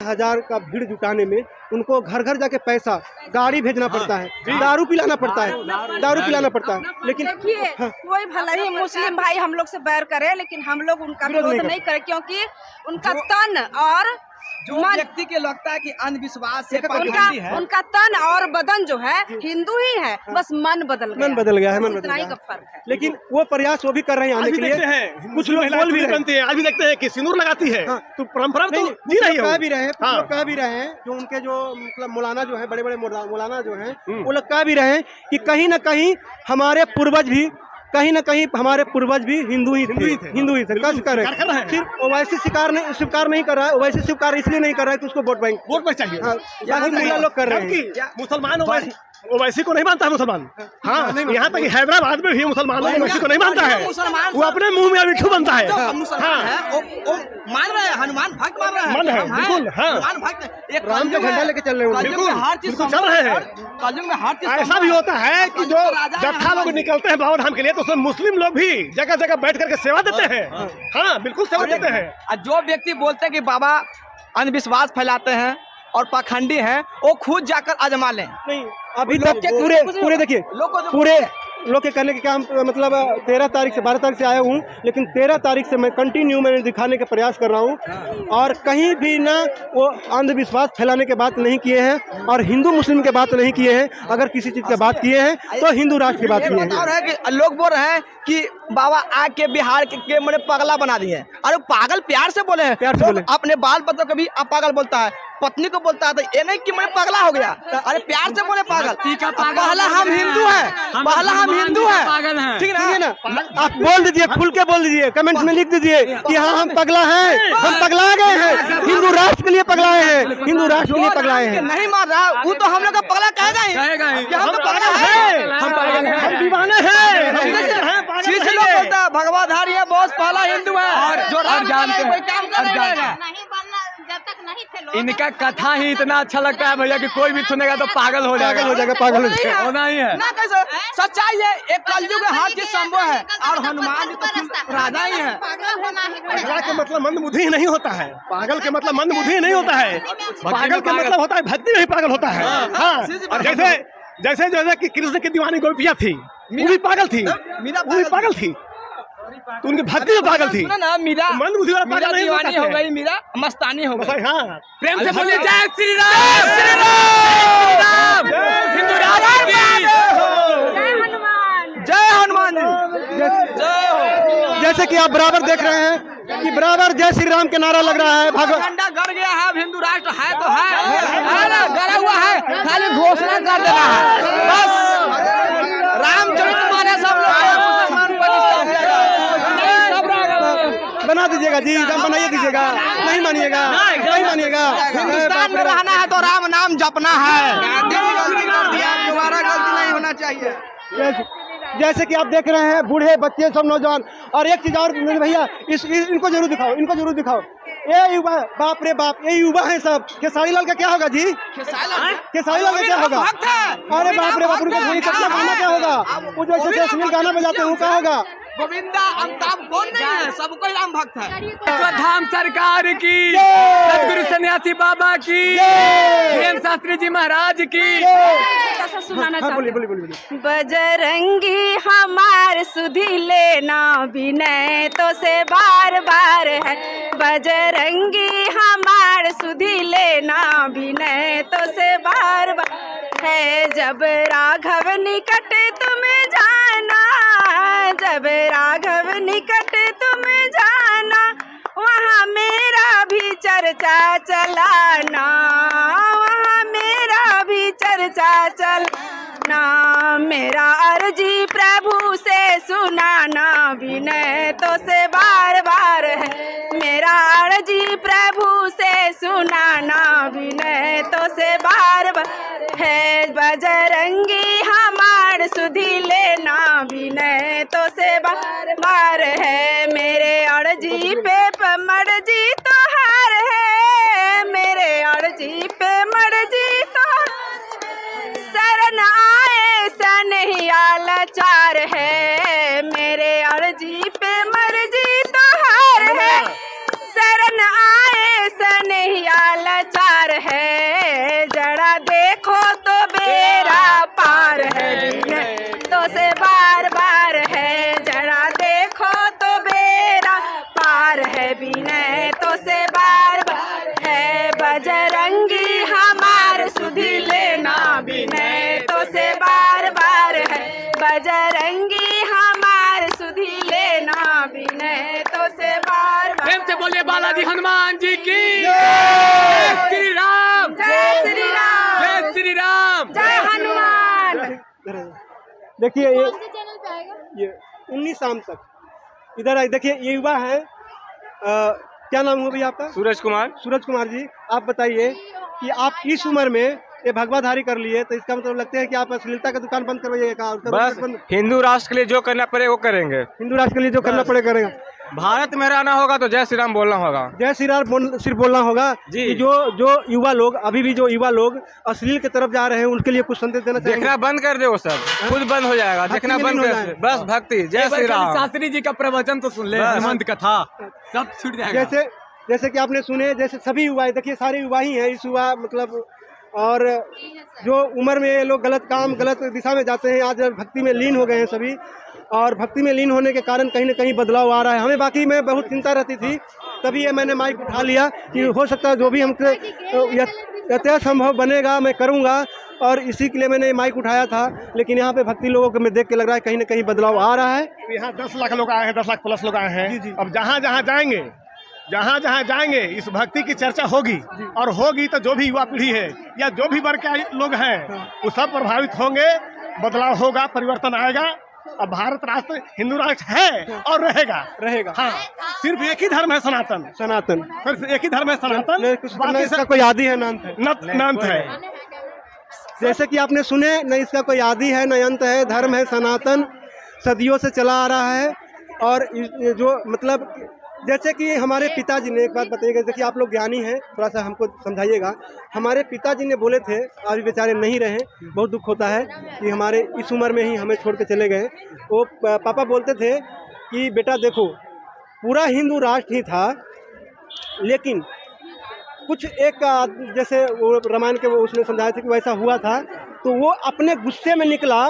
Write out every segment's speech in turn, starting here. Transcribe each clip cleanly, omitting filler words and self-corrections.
हजार का भीड़ जुटाने में उनको घर घर जाके पैसा गाड़ी भेजना पड़ता है, दारू पिलाना पड़ता है, लेकिन कोई भला ही मुस्लिम भाई हम लोग से बैर करे, लेकिन हम लोग उनका विरोध नहीं करे, क्योंकि उनका तन और जो व्यक्ति के लगता है कि अंधविश्वास से उनका तन और बदन जो है हिंदू ही है, बस मन बदल गया है, इतना ही का फर्क है। लेकिन वो प्रयास वो भी कर रहे हैं आने के लिए। कुछ लोग बोल भी बनते हैं, आज भी देखते हैं कि सिंदूर लगाती है, तो परंपरा तो जी रही है, कह भी रहे हैं जो उनके जो मतलब मौलाना जो है, बड़े बड़े मौलाना जो है, वो लोग कह भी रहे हैं कि कहीं न कहीं हमारे पूर्वज भी हिंदू ही थे। सिर्फ ओवैसी स्वीकार नहीं कर रहा है, ओवैसी स्वीकार इसलिए नहीं कर रहा है कि उसको वोट बैंक चाहिए। लोग कर रहे हैं, मुसलमान ओवैसी को नहीं मानता है मुसलमान। हाँ, यहाँ तक हैदराबाद में भी मुसलमान ओवैसी को नहीं मानता है, वो अपने मुंह में अबिठू बनता है। मान रहे हैं हनुमान भक्त मान रहे हैं, बिल्कुल। हनुमान भक्त राम का झंडा लेके चल रहे हैं, बिल्कुल चल रहे हैं। ऐसा भी होता है कि जो जत्था लोग निकलते हैं बाबा धाम के लिए, तो उसमें मुस्लिम लोग भी जगह जगह बैठ करके सेवा देते हैं। हाँ, बिल्कुल सेवा देते हैं। जो व्यक्ति बोलते हैं कि बाबा अंधविश्वास फैलाते हैं और पाखंडी हैं, वो खुद जाकर आजमा लें। नहीं, अभी तक पूरे देखिए, पूरे लोग के करने के काम मतलब 13 तारीख से 12 तारीख से आया हूँ, लेकिन 13 तारीख से मैं कंटिन्यू मैंने दिखाने का प्रयास कर रहा हूँ, और कहीं भी ना वो अंधविश्वास फैलाने के बात नहीं किए हैं और हिंदू मुस्लिम के बात नहीं किए हैं। अगर किसी चीज़ की बात किए हैं तो हिंदू राष्ट्र की बात किए हैं। कि लोग बोल रहे हैं कि बाबा आके बिहार के मैंने पगला बना दिए हैं। अरे पागल प्यार से बोले हैं, प्यार से बोले। अपने बाल बच्चों को भी पागल बोलता है, पत्नी को बोलता है, तो ये नहीं कि मैं पगला हो गया। अरे प्यार से बोले पागल। पहला हम हिंदू हैं, ठीक है ना? आप बोल दीजिए, खुल के बोल दीजिए, कमेंट्स में लिख दीजिए कि हाँ हम पगला हैं, हम पगला गए हैं, हिंदू राष्ट्र के लिए पगलाए हैं, हिंदू राष्ट्र के लिए पगलाए हैं। नहीं मार रहा वो तो हम लोग का पगला कहेगा ही कि हम तो पगला हैं, हम दीवाने हैं। बोलता है भगवाधारी है, बहुत पहला हिंदू है जो राम जानते हैं, काम करेगा। इनका कथा ही इतना अच्छा लगता है भैया कि कोई भी सुनेगा तो पागल हो जाएगा, होना ही है ना। कैसे सच्चाई है, एक कलयुग में हर चीज संभव है, और हनुमान जी तो राजा ही है। पागल के मतलब मंदबुद्धि नहीं होता है, पागल के मतलब मंदबुद्धि नहीं होता है, पागल का मतलब होता है भक्ति में ही पागल होता है। हाँ, जैसे कि कृष्ण की दीवानी गोपियाँ थी, वो भी पागल थी, तो उनकी भक्ति में पागल थी ना। मीरा मंदबुद्धि वाला पागल नहीं दीवानी हो गई, मीरा मस्तानी हो गई। हाँ, प्रेम से बोलिए जय श्री राम, श्री राम, हिंदू राष्ट्र की जय हनुमान जी। जैसे कि आप बराबर देख रहे हैं कि बराबर जय श्री राम के नारा लग रहा है। झंडा गड़ गया है, हिंदू राष्ट्र है तो है, गड़ा हुआ है, खाली घोषणा कर देना है बस। रामचरितमानस सब लोग बना दीजिएगा जी, बनाइए दीजिएगा, नहीं मानिएगा। हिंदुस्तान में रहना है तो राम नाम जपना है, दोबारा गलती नहीं होना चाहिए। जैसे कि आप देख रहे हैं, बूढ़े बच्चे सब नौजवान। और एक चीज और भैया, इनको जरूर दिखाओ, ये युवा, बाप रे बाप, ये युवा है सब। खेसारी लाल का क्या होगा जी? खेसारी लाल का क्या होगा? अरे बाप रे बाप, उनका धोनी कतना गाना क्या होगा? वो जो ऐसे अश्लील गाना बजाते हैं वो क्या होगा? गोविंदा अमिताभ कौन नहीं है, सबको राम भक्त है। धाम सरकार की, सदगुरु सन्यासी बाबा की, प्रेम शास्त्री जी महाराज की। सुनाना चाहूँ। बजरंगी हमार सुधी लेना विनय तो से बार बार है, बजरंगी हमार सुधी लेना विनय तो से बार बार है। जब राघव निकट तुम्हें जाना, जब राघव निकट तुम जाना, वहाँ मेरा भी चर्चा चलाना, वहाँ मेरा भी चर्चा चलाना। मेरा अर्जी प्रभु से सुनाना विनय तो से बार बार है, मेरा अर्जी प्रभु से सुनाना विनय तो से बार बार है। बजरंगी हमार सुधी लेना विनय तो से बार बार है। मेरे अर्जी पे मर्जी तो हार है, मेरे अर्जी पे मर्जी तो शरण आए सनहिया लाचार है। मेरे अर्जी पे मर्जी तो हार है, शरण आए सनहिया लाचार। बजरंगी हमार सुधी लेना विनय तो से बार बार है, बजरंगी हमार सुधी लेना विनय तो से बार बार। प्रेम से बोले बालाजी हनुमान जी की जय श्री राम, जय श्री राम, जय श्री राम, जय हनुमान। देखिए ये 19 शाम तक इधर आए। देखिए ये युवा है, क्या नाम हुआ भैया आपका? सूरज कुमार। सूरज कुमार जी, आप बताइए कि आप इस उम्र में ये भगवाधारी कर लिए, तो इसका मतलब लगता है कि आप अश्लीलता का दुकान बंद करवाइएगा? बस हिंदू राष्ट्र के लिए जो करना पड़े वो करेंगे। हिंदू राष्ट्र के लिए जो करना पड़े करेगा। भारत में रहना होगा तो जय श्री राम बोलना होगा। जय श्री राम सिर्फ बोलना होगा जी। कि जो युवा लोग अभी भी जो युवा लोग अश्लील की तरफ जा रहे हैं उनके लिए कुछ संदेश देना चाहिए। देखना बंद कर दे, वो सब खुद बंद हो जाएगा। देखना बंद कर दे, बस भक्ति। जय श्री राम। शास्त्री जी का प्रवचन तो सुन ले, हनुमंत कथा सब छूट जाएगा। जैसे कि आपने सुने, जैसे सभी युवा, देखिए सारे युवा ही हैं इस युवा मतलब, और जो उम्र में ये लोग गलत काम गलत दिशा में जाते हैं, आज भक्ति में लीन हो गए हैं सभी, और भक्ति में लीन होने के कारण कहीं ना कहीं बदलाव आ रहा है। हमें बाकी में बहुत चिंता रहती थी, तभी ये मैंने माइक उठा लिया कि हो सकता है जो भी हमसे यथासंभव बनेगा मैं करूँगा, और इसी के लिए मैंने माइक उठाया था। लेकिन यहाँ पे भक्ति लोगों को मैं देख के लग रहा है कहीं ना कहीं बदलाव आ रहा है। यहाँ 10 लाख लोग आए हैं, 10 लाख प्लस लोग आए हैं। अब जहाँ जहाँ जाएंगे इस भक्ति की चर्चा होगी, और होगी तो जो भी युवा पीढ़ी है या जो भी वर्ग के लोग हैं वो सब प्रभावित होंगे, बदलाव होगा, परिवर्तन आएगा। अब भारत राष्ट्र हिंदू राष्ट्र है और रहेगा। हाँ, सिर्फ एक ही धर्म है सनातन, सिर्फ एक ही धर्म है सनातन। बाकी इसका कोई आदि है ना अंत है। जैसे कि आपने सुने, न इसका कोई आदि है न अंत है, धर्म है सनातन, सदियों से चला आ रहा है। और जो मतलब जैसे कि हमारे पिताजी ने एक बात बताइएगा, देखिए आप लोग ज्ञानी हैं, थोड़ा सा हमको समझाइएगा। हमारे पिताजी ने बोले थे, अभी बेचारे नहीं रहे, बहुत दुख होता है कि हमारे इस उम्र में ही हमें छोड़ के चले गए। वो पापा बोलते थे कि बेटा देखो, पूरा हिंदू राष्ट्र ही था, लेकिन कुछ एक जैसे वो रामायण के वो उसने समझाया था कि वैसा हुआ था, तो वो अपने गुस्से में निकला,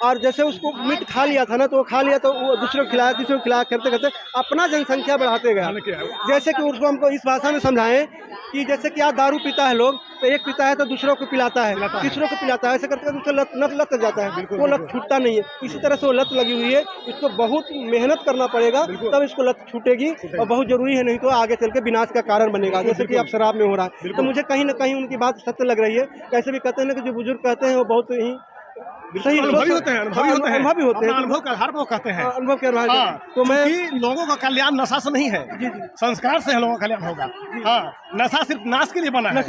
और जैसे उसको मीट खा लिया था ना, तो वो खा लिया तो वो दूसरे को खिलाया, तीसरे को खिलाया, करते करते अपना जनसंख्या बढ़ाते गया। जैसे कि उसको हमको इस भाषा में समझाएं कि जैसे कि आप दारू पीता है लोग, तो एक पीता है तो दूसरों को पिलाता है, तीसरों को पिलाता है, ऐसे करते करते उसको लत लग जाता है, वो लत छूटता नहीं है। इसी तरह से वो लत लगी हुई है, इसको बहुत मेहनत करना पड़ेगा तब इसको लत छूटेगी, और बहुत जरूरी है, नहीं तो आगे चल के विनाश का कारण बनेगा। जैसे कि अब शराब में हो रहा है, तो मुझे कहीं ना कहीं उनकी बात सत्य लग रही है। कैसे भी कहते हैं ना कि जो बुजुर्ग कहते हैं वो बहुत ही सही अनुभवी होते हैं, अनुभव का आधार पर कहते हैं, अनुभव के आधार पर। तो मैं लोगों का कल्याण नशा से नहीं है, संस्कार से लोगों का कल्याण होगा। हाँ, नशा सिर्फ नाश के लिए बना है,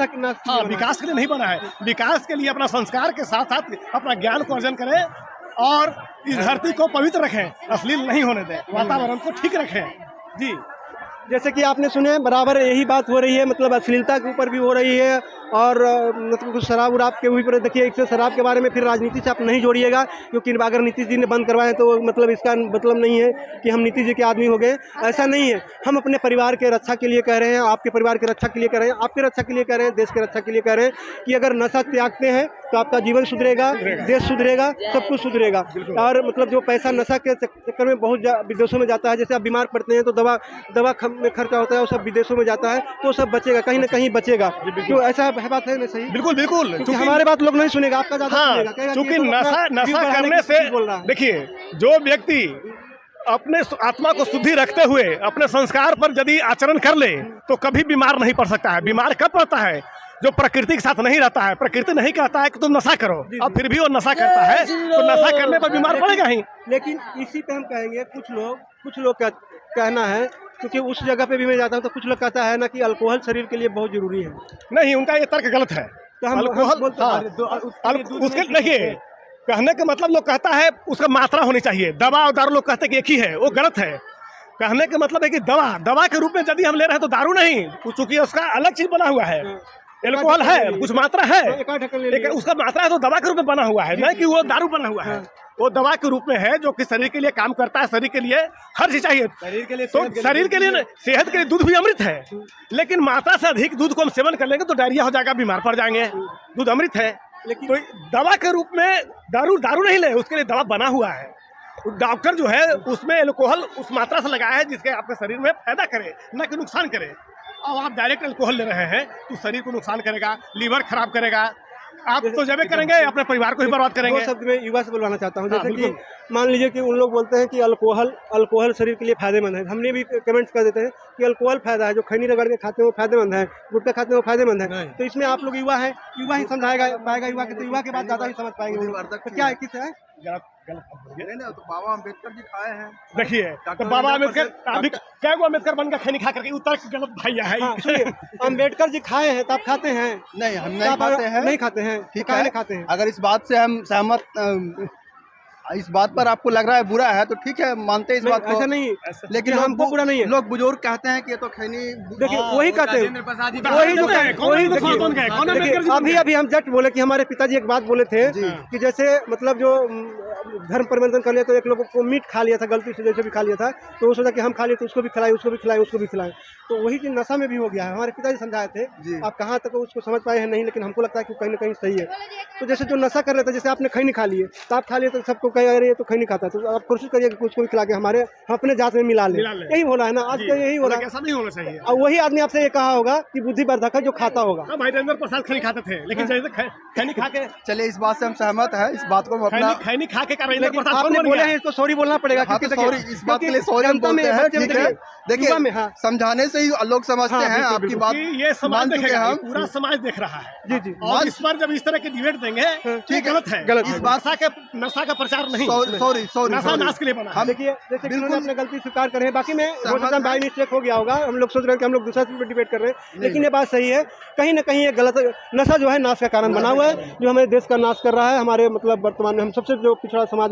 हाँ, विकास के लिए नहीं बना है। विकास के लिए अपना संस्कार के साथ साथ अपना ज्ञान को अर्जन करें, और इस धरती को पवित्र रखें, अश्लील नहीं होने दें, वातावरण को ठीक रखें। जी, जैसे कि आपने सुने, बराबर यही बात हो रही है, मतलब अश्लीलता के ऊपर भी हो रही है, और मतलब कुछ शराब उराब के ऊपर। देखिए, इससे शराब के बारे में फिर राजनीति से आप नहीं जोड़िएगा, क्योंकि अगर नीतीश जी ने बंद करवाए तो मतलब इसका मतलब नहीं है कि हम नीतीश जी के आदमी हो गए, ऐसा नहीं है। हम अपने परिवार के रक्षा के लिए कह रहे हैं, आपके परिवार की रक्षा के लिए कह रहे हैं, आपकी रक्षा के लिए कह रहे हैं, देश की रक्षा के लिए कह रहे हैं कि अगर नशा त्यागते हैं तो आपका जीवन सुधरेगा, देश सुधरेगा, सब कुछ सुधरेगा। और मतलब जो पैसा नशा के चक्कर में बहुत विदेशों में जाता है, जैसे आप बीमार पड़ते हैं तो दवा में खर्चा होता है, वो सब विदेशों में जाता है, तो सब बचेगा, कहीं ना कहीं बचेगा। तो ऐसा है, बात है ना? सही, बिल्कुल बिल्कुल। क्योंकि हमारे बात लोग नहीं सुनेगा, आपका ज्यादा सुनेगा। क्योंकि नशा करने से, देखिए, जो व्यक्ति अपने आत्मा को शुद्धि रखते हुए अपने संस्कार पर यदि आचरण कर ले तो कभी बीमार नहीं पड़ सकता है। बीमार कब पड़ता है? जो प्रकृति के साथ नहीं रहता है। प्रकृति नहीं कहता है कि तुम नशा करो, और फिर भी वो नशा करता है, तो नशा करने पर बीमार पड़ेगा ही। लेकिन इसी पे हम कहेंगे, कुछ लोग का कहना है, क्योंकि उस जगह पे भी मैं जाता हूँ तो कुछ लोग कहता है ना कि अल्कोहल शरीर के लिए बहुत जरूरी है। नहीं, उनका ये तर्क गलत है। तो हम उसके देखिए, कहने का मतलब लोग कहता है उसका मात्रा होनी चाहिए। दवा और दारू लोग कहते हैं कि एक ही है, वो गलत है। कहने का मतलब है कि दवा के रूप में यदि हम ले रहे हैं तो दारू नहीं, चूंकि उसका अलग चीज बना हुआ है। एल्कोहल है, कुछ मात्रा है, उसका मात्रा है, तो दवा के रूप में बना हुआ है, नहीं कि वो दारू बना हुआ है। वो दवा के रूप में है, जो कि शरीर के लिए काम करता है। शरीर के लिए हर चीज चाहिए, शरीर के लिए, तो शरीर के लिए, सेहत के लिए दूध भी अमृत है। लेकिन मात्रा से अधिक दूध को हम सेवन कर लेंगे तो डायरिया हो जाएगा, बीमार पड़ जाएंगे। दूध अमृत है, लेकिन तो दवा के रूप में दारू नहीं ले, उसके लिए दवा बना हुआ है। डॉक्टर जो है उसमें एल्कोहल उस मात्रा से लगाया है जिसके आपके शरीर में फायदा करे, न कि नुकसान करे। और आप डायरेक्ट अल्कोहल ले रहे हैं तो शरीर को नुकसान करेगा, लीवर खराब करेगा, आप तो जब करेंगे अपने परिवार को ही बर्बाद करेंगे। दो शब्द में युवा से बुलवाना चाहता हूँ, जैसे कि मान लीजिए कि उन लोग बोलते हैं कि अल्कोहल शरीर के लिए फायदेमंद है। हमने भी कमेंट्स कर देते हैं कि अल्कोहल फायदा है, जो खैनी रगड़ के खाते हैं वो फायदेमंद है, गुटखा खाते हैं वो फायदेमंद है। तो इसमें आप लोग युवा है, युवा ही समझाएगा पाएगा, युवा के तो युवा के बाद ज़्यादा ही समझ पाएंगे। तो क्या किस है तो बाबा अम्बेडकर जी खाए हैं। देखिए तो बाबा अम्बेडकर अभी क्या वो अम्बेडकर बनकर खैनी खा करके उत्तर गलत भैया है। हाँ, सुनिए, अम्बेडकर जी खाए हैं तो आप खाते हैं? नहीं, हम नहीं खाते हैं। नहीं खाते हैं, ठीक है, है, खाते हैं। अगर इस बात से हम सहमत, इस बात पर आपको लग रहा है बुरा है तो ठीक है, मानते हैं इस बात को। ऐसा नहीं, लेकिन हमको बुरा नहीं है। लोग बुजुर्ग कहते हैं कि ये तो खैनी, देखिए वही कहते हैं, वही जो वही देखिए अभी हम जस्ट बोले कि हमारे पिताजी एक बात बोले थे कि जैसे मतलब जो धर्म परिवर्तन कर लिया तो एक लोगों को मीट खा लिया था गलती से, जैसे भी खा लिया था तो वो सोचा कि हम खा लिए तो उसको भी खिलाए, उसको भी खिलाए, उसको भी खिलाएं। तो वही चीज नशा में भी हो गया है। हमारे पिताजी समझाए थे, आप कहाँ तक उसको समझ पाए हैं नहीं, लेकिन हमको लगता है कि कहीं ना कहीं सही है। तो जैसे जो नशा कर लेता है, जैसे आपने खैनी खा लिए तो आप खा लिए तो सबको कह रहे तो खैनी खाता है, तो आप कोशिश करिए कि उसको भी खिला के हम अपने जात में मिला लें। यही हो रहा है ना आज, तो यही हो रहा है। ऐसा नहीं होना चाहिए। और वही आदमी आपसे ये कहा होगा कि बुद्धिवर्धक है जो खाता होगा। भाई राजेंद्र प्रसाद खैनी खाते थे, लेकिन जैसे खैनी खा के, चलिए इस बात से हम सहमत है, इस बात को हम अपना, खैनी खा के आपने बोले हैं इसको सॉरी बोलना पड़ेगा। सॉरी, इस बात के लिए सॉरी हम बोलते हैं, ठीक है। देखिए समझाने से ही लोग समझते हैं, आपकी बात ये समाज मान चुके देखेगा, हम, पूरा समाज देख रहा है। जी जी, और इस बार जब इस तरह के डिबेट देंगे ठीक गलत है, गलत इस है। बात नशा का प्रचार नहीं, सॉरी नशा नाश के लिए बना। हम देखिए जैसे कि उन्होंने अपने गलती स्वीकार कर रहे हैं, बाकी में हो सकता है बाई मिस्टेक हो गया होगा, हम लोग सोच रहे हैं कि हम लोग दूसरा पे डिबेट कर रहे हैं, लेकिन ये बात सही है। कहीं ना कहीं ये गलत नशा जो है नाश का कारण बना हुआ है, जो हमारे देश का नाश कर रहा है। हमारे मतलब वर्तमान में हम सबसे जो पिछड़ा समाज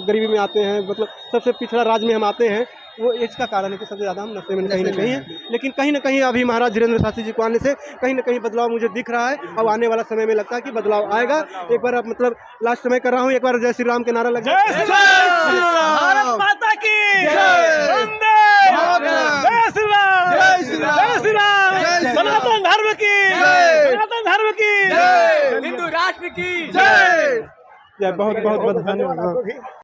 गरीबी में आते हैं, मतलब सबसे पिछड़ा राज्य में हम आते हैं, वो इसका कारण है कि सबसे ज़्यादा हम नशे में कहीं ना कहीं है। लेकिन कहीं ना कहीं अभी महाराज धीरेन्द्र शास्त्री जी को आने से कहीं ना कहीं बदलाव मुझे दिख रहा है, और आने वाला समय में लगता है कि बदलाव आएगा। एक बार अब मतलब लास्ट समय कर रहा हूँ, एक बार जय श्री राम के नारा लग जाए। भारत माता की वंदे जय श्री राम, जय श्री राम, सनातन धर्म की, सनातन धर्म की, हिंदू राष्ट्र की जय। बहुत बहुत धन्यवाद।